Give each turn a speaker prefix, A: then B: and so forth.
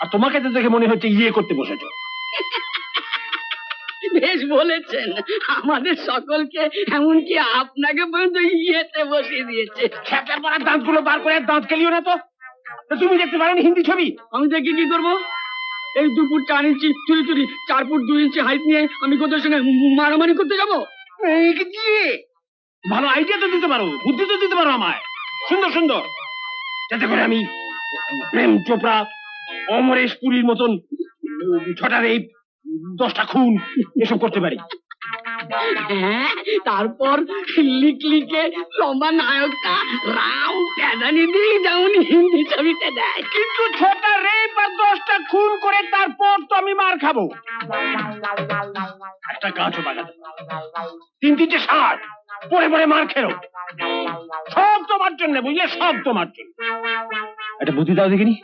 A: আর তোমাকে তো দেখে মনে হচ্ছে ইয়ে করতে বসেছো।
B: বেশ বলেছেন, আমাদের সকলকে এমনকি আপনাকে পর্যন্ত ইয়েতে বসিয়ে দিয়েছে।
A: খ্যাপের পড়া দাঁতগুলো বার করে দাঁত খেলিও না তো। তুমি দেখতে পারো হিন্দি ছবি?
B: আমি দেখি কি করবো? এই 2 ফুট 4 ইঞ্চি চুরি চুরি 4 ফুট 2 ইঞ্চি হাইট নিয়ে আমি কোথাও সঙ্গে মারামারি করতে যাবো?
A: ভালো আইডিয়া তো দিতে পারো, বুদ্ধি তো দিতে পারো আমায়, সুন্দর সুন্দর, যাতে করে আমি প্রেম চোপড়া, অমরেশ পুরীর মতন 6টা রেপ, 10টা খুন এসব করতে পারি।
B: হ্যাঁ, তারপর লিখে লম্বা নায়কটা রাম প্যাদানি দিয়ে যেমন হিন্দি ছবিতে দেয়।
A: কিন্তু 6টা রেপ আর 10টা খুন করে তারপর তো আমি মার খাবো। একটা গাছও বাগাতে 3-3টে ষাঁড় পরে পরে মার খেলো, সব তোমার জন্য, বুঝলে, সব তোমার জন্য। একটা বুদ্ধি দাও দেখিনি।